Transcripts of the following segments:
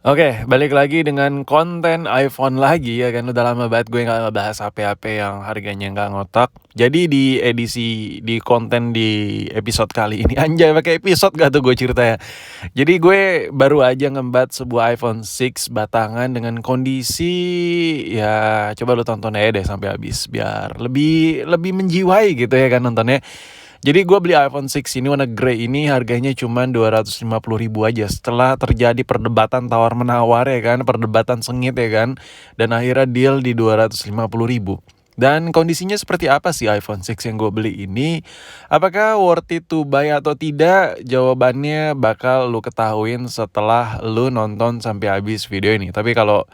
Oke, balik lagi dengan konten iPhone lagi ya kan. Udah lama banget gue nggak ngebahas HP-HP yang harganya nggak ngotak. Jadi di konten di episode kali ini anjay pakai episode gak tuh gue ceritanya. Jadi gue baru aja ngembat sebuah iPhone 6 batangan dengan kondisi ya coba lu tonton aja deh sampai habis biar lebih lebih menjiwai gitu ya kan nontonnya. Jadi gue beli iPhone 6 ini warna grey ini harganya cuma 250.000 aja setelah terjadi perdebatan tawar-menawar ya kan, perdebatan sengit ya kan, dan akhirnya deal di 250.000. Dan kondisinya seperti apa sih iPhone 6 yang gue beli ini? Apakah worth it to buy atau tidak? Jawabannya bakal lu ketahuin setelah lu nonton sampai habis video ini. Tapi kalau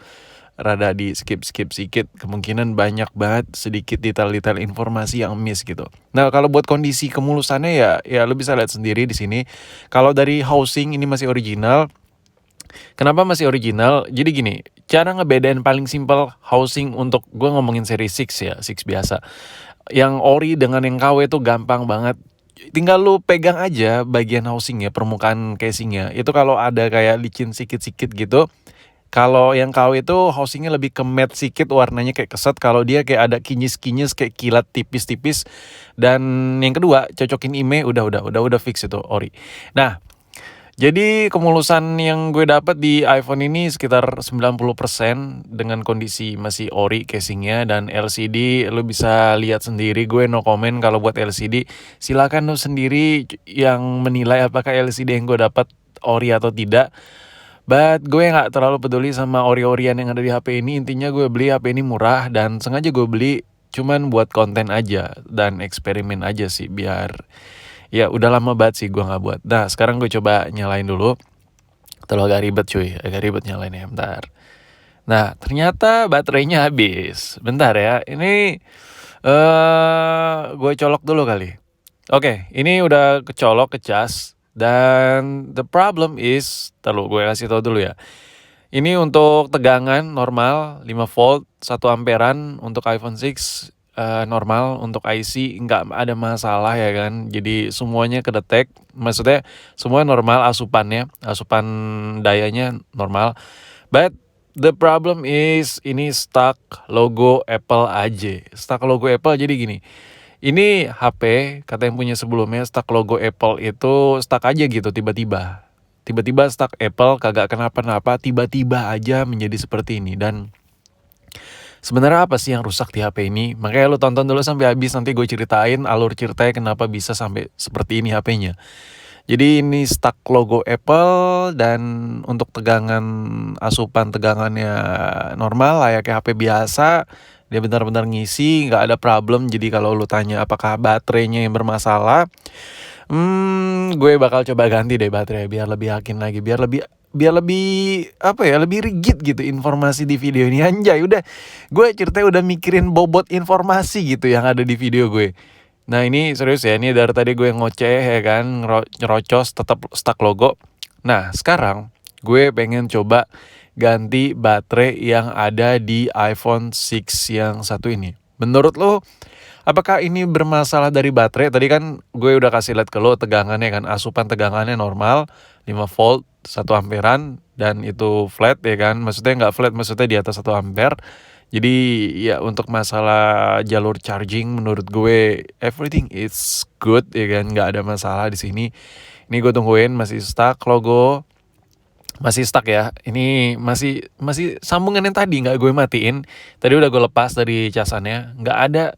rada di skip sedikit, kemungkinan banyak banget sedikit detail-detail informasi yang miss gitu. Nah, kalau buat kondisi kemulusannya ya lu bisa lihat sendiri di sini. Kalau dari housing ini masih original. Kenapa masih original? Jadi gini, cara ngebedain paling simple housing untuk gue ngomongin seri 6 ya, 6 biasa. Yang ori dengan yang KW itu gampang banget. Tinggal lu pegang aja bagian housingnya, permukaan casingnya. Itu kalau ada kayak licin sikit-sikit gitu. Kalau yang KW itu housingnya lebih ke matte sedikit, warnanya kayak keset. Kalau dia kayak ada kinyis-kinyis kayak kilat tipis-tipis. Dan yang kedua, cocokin IMEI udah fix itu ori. Nah, jadi kemulusan yang gue dapat di iPhone ini sekitar 90% dengan kondisi masih ori casingnya dan LCD lu bisa lihat sendiri, gue no comment kalau buat LCD. Silakan lu sendiri yang menilai apakah LCD yang gue dapat ori atau tidak. But gue nggak terlalu peduli sama ori-orian yang ada di HP ini. Intinya gue beli HP ini murah dan sengaja gue beli cuman buat konten aja dan eksperimen aja sih biar ya udah lama banget sih gue nggak buat. Nah sekarang gue coba nyalain dulu. Terlalu agak ribet cuy, agak ribet nyalainnya bentar. Nah ternyata baterainya habis. Bentar ya, ini gue colok dulu kali. Oke, ini udah kecolok, kecas. Dan the problem is, gue kasih tau dulu ya. Ini untuk tegangan normal 5 volt 1 amperan untuk iPhone 6 normal, untuk IC nggak ada masalah ya kan. Jadi semuanya kedetek, maksudnya semua normal asupan dayanya normal. But the problem is ini stuck logo Apple aja. Stuck logo Apple jadi gini. Ini HP, kata yang punya sebelumnya, stuck logo Apple itu stuck aja gitu tiba-tiba. Tiba-tiba stuck Apple, kagak kenapa-napa, tiba-tiba aja menjadi seperti ini. Dan sebenarnya apa sih yang rusak di HP ini? Makanya lu tonton dulu sampai habis, nanti gue ceritain alur ceritanya kenapa bisa sampai seperti ini HP-nya. Jadi ini stuck logo Apple dan untuk asupan tegangannya normal layaknya HP biasa. Dia benar-benar ngisi, nggak ada problem. Jadi kalau lu tanya apakah baterainya yang bermasalah, gue bakal coba ganti deh baterai biar lebih yakin lagi, biar lebih apa ya, lebih rigid gitu informasi di video ini. Anjay, udah gue ceritanya udah mikirin bobot informasi gitu yang ada di video gue. Nah ini serius ya, ini dari tadi gue ngoceh ya kan, nyerocos tetap stuck logo. Nah sekarang gue pengen coba ganti baterai yang ada di iPhone 6 yang satu ini. Menurut lo, apakah ini bermasalah dari baterai? Tadi kan gue udah kasih lihat ke lo tegangannya kan, asupan tegangannya normal 5 volt 1 amperan dan itu flat ya kan. Maksudnya nggak flat, maksudnya di atas 1 ampere. Jadi ya untuk masalah jalur charging menurut gue everything is good ya kan, nggak ada masalah di sini. Ini gue tungguin masih stuck logo. Masih stuck ya. Ini masih sambungan yang tadi nggak gue matiin. Tadi udah gue lepas dari casannya. Nggak ada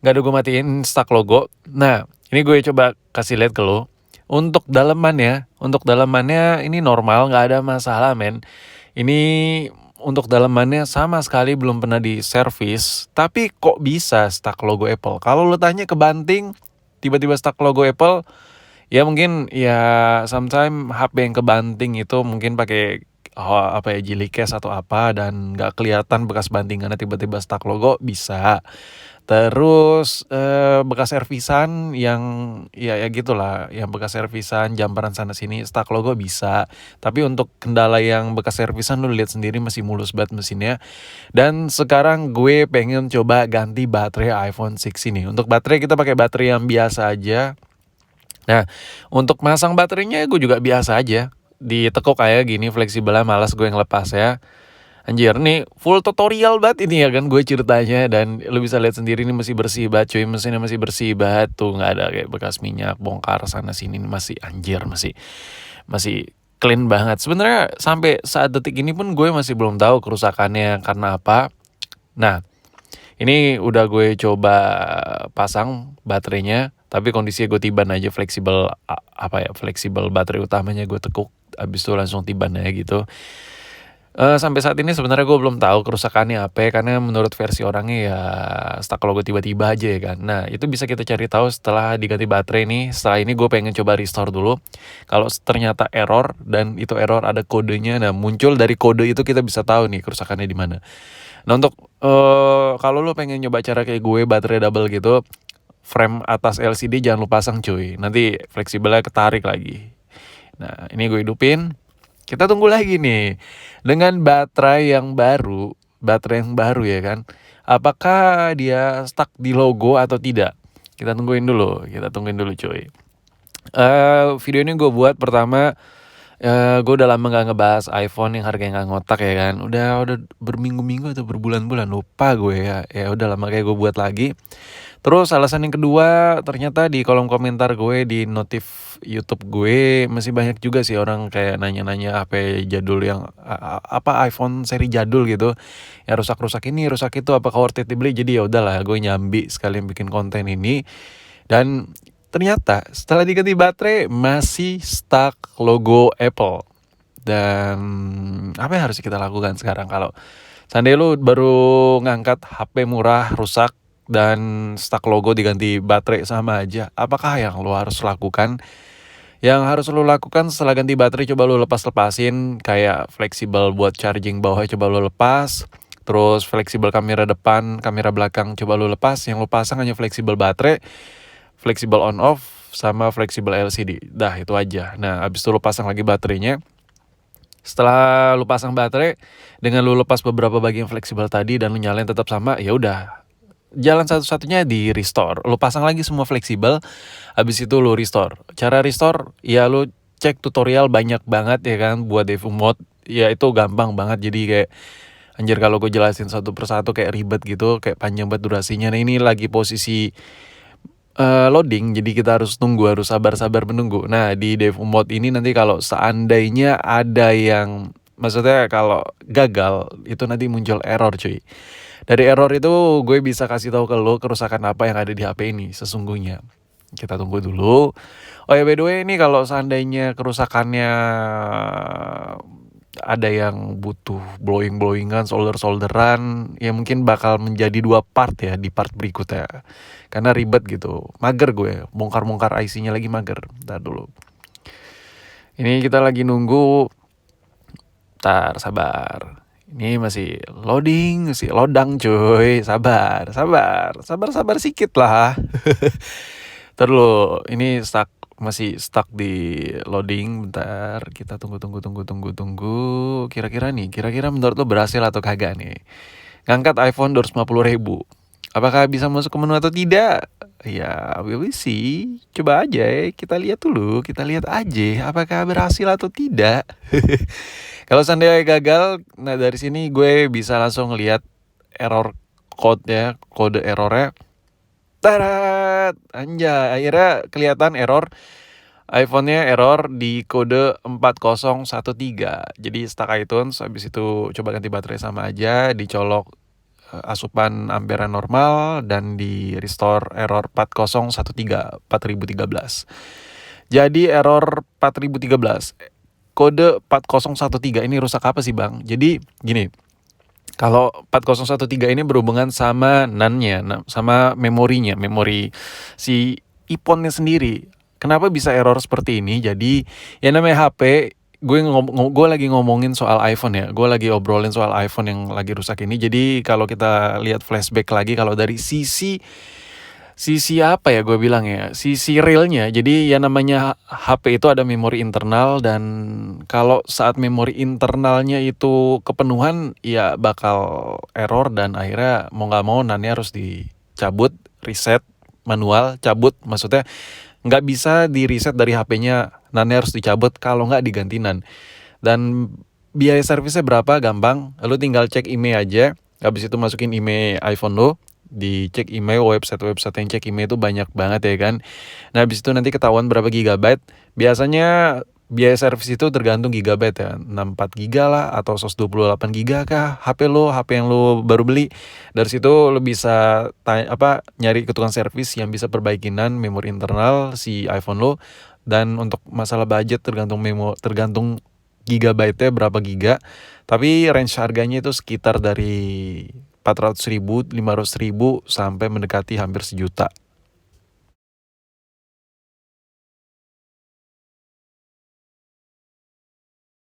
gue matiin stuck logo. Nah, ini gue coba kasih lihat ke lo. Untuk dalamannya ini normal, nggak ada masalah men. Ini untuk dalamannya sama sekali belum pernah di servis. Tapi kok bisa stuck logo Apple? Kalau lo tanya ke banting, tiba-tiba stuck logo Apple. Ya mungkin ya sometimes HP yang kebanting itu mungkin pakai jili case atau apa dan nggak kelihatan bekas bantingannya tiba-tiba stuck logo bisa. Terus bekas servisan yang ya gitulah, yang bekas servisan jamperan sana sini stuck logo bisa. Tapi untuk kendala yang bekas servisan lu lihat sendiri masih mulus banget mesinnya. Dan sekarang gue pengen coba ganti baterai iPhone 6 ini. Untuk baterai kita pakai baterai yang biasa aja. Nah, untuk masang baterainya gue juga biasa aja. ditekuk kayak gini fleksibelnya, malas gue ngelepas ya. Anjir nih full tutorial banget ini ya kan gue ceritanya, dan lu bisa lihat sendiri ini masih bersih banget cuy, mesinnya masih bersih banget tuh, nggak ada kayak bekas minyak bongkar sana sini, masih anjir, masih clean banget. Sebenarnya sampai saat detik ini pun gue masih belum tahu kerusakannya karena apa. Nah, ini udah gue coba pasang baterainya, tapi kondisinya gue tiban aja, fleksibel baterai utamanya gue tekuk, abis itu langsung tiban aja gitu. Sampai saat ini sebenarnya gue belum tahu kerusakannya apa ya, karena menurut versi orangnya ya stuck logo tiba-tiba aja ya kan. Nah itu bisa kita cari tahu setelah diganti baterai nih. Setelah ini gue pengen coba restore dulu. Kalau ternyata error dan itu error ada kodenya, nah muncul dari kode itu kita bisa tahu nih kerusakannya di mana. Nah untuk kalau lo pengen nyoba cara kayak gue baterai double gitu, frame atas LCD jangan lupa pasang cuy. Nanti fleksibelnya ketarik lagi. Nah ini gue hidupin. Kita tunggu lagi nih dengan baterai yang baru ya kan. Apakah dia stuck di logo atau tidak? Kita tungguin dulu cuy. Video ini gue buat pertama, gue udah lama gak ngebahas iPhone yang harganya gak ngotak ya kan. Udah berminggu-minggu atau berbulan-bulan, lupa gue ya. Ya udah lama kayak gue buat lagi. Terus alasan yang kedua, ternyata di kolom komentar gue di notif YouTube gue masih banyak juga sih orang kayak nanya-nanya HP jadul yang apa iPhone seri jadul gitu. Ya rusak-rusak ini, rusak itu, apakah worth it dibeli? Jadi ya udahlah, gue nyambi sekalian bikin konten ini. Dan ternyata setelah diganti baterai masih stuck logo Apple. Dan apa yang harus kita lakukan sekarang kalau seandainya lu baru ngangkat HP murah rusak dan stuck logo diganti baterai sama aja? Apakah yang lu harus lakukan? Yang harus lu lakukan setelah ganti baterai, coba lu lepasin kayak fleksibel buat charging bawah, coba lu lepas. Terus fleksibel kamera depan, kamera belakang coba lu lepas. Yang lu pasang hanya fleksibel baterai, fleksibel on off, sama fleksibel LCD. Dah itu aja. Nah abis itu lu pasang lagi baterainya. Setelah lu pasang baterai, dengan lu lepas beberapa bagian fleksibel tadi dan lu nyalain tetap sama, ya udah. Jalan satu-satunya di restore. Lu pasang lagi semua fleksibel, habis itu lu restore. Cara restore, ya lu cek tutorial banyak banget ya kan buat dev mode. Ya itu gampang banget, jadi kayak anjir kalau gue jelasin satu persatu kayak ribet gitu, kayak panjang banget durasinya. Nah ini lagi posisi loading, jadi kita harus sabar-sabar menunggu. Nah di dev mode ini nanti kalau seandainya ada yang, maksudnya kalau gagal itu nanti muncul error cuy. Dari error itu gue bisa kasih tahu ke lo kerusakan apa yang ada di HP ini sesungguhnya. Kita tunggu dulu. Oh ya by the way, ini kalau seandainya kerusakannya ada yang butuh blowingan, solderan, ya mungkin bakal menjadi 2 part ya di part berikutnya. Karena ribet gitu, mager gue, bongkar IC-nya lagi mager. Bentar dulu. Ini kita lagi nunggu. Bentar, sabar. Ini masih loading, masih lodang cuy. Sabar sikit lah. Terus ini masih stuck di loading. Bentar, kita tunggu. Kira-kira menurut lo berhasil atau kagak nih ngangkat iPhone 250.000? Apakah bisa masuk ke menu atau tidak? Ya, we see. Coba aja ya, kita lihat aja apakah berhasil atau tidak. Kalau seandainya gagal, nah dari sini gue bisa langsung lihat error kode errornya. Tarat, anjay, akhirnya kelihatan error. iPhone-nya error di kode 4013. Jadi stuck iTunes, habis itu coba ganti baterai sama aja, dicolok asupan amperan normal, dan di restore error 4013. Jadi error 4013. Kode 4013 ini rusak apa sih bang? Jadi gini, kalau 4013 ini berhubungan sama NAND-nya, sama memori si iPhone-nya sendiri. Kenapa bisa error seperti ini? Jadi ya namanya HP, gue lagi ngomongin soal iPhone ya. Gue lagi obrolin soal iPhone yang lagi rusak ini. Jadi kalau kita lihat flashback lagi, kalau dari sisi apa ya gue bilang ya, sisi realnya. Jadi ya namanya HP itu ada memori internal, dan kalau saat memori internalnya itu kepenuhan ya bakal error, dan akhirnya mau gak mau NAND-nya harus dicabut, reset manual, maksudnya nggak bisa di-reset dari HP-nya, NAN-nya harus dicabut, kalau nggak diganti NAN. Dan biaya servisnya berapa? Gampang, lu tinggal cek email aja, habis itu masukin email iPhone lo, dicek email, website-website yang cek email itu banyak banget ya kan. Nah habis itu nanti ketahuan berapa gigabyte. Biasanya biaya servis itu tergantung gigabyte ya, 64 giga lah atau 128 giga kah HP yang lo baru beli. Dari situ lo bisa nyari ke tukang servis yang bisa perbaikin memori internal si iPhone lo. Dan untuk masalah budget tergantung gigabyte-nya berapa giga. Tapi range harganya itu sekitar dari 400.000, 500.000 sampai mendekati hampir 1 juta.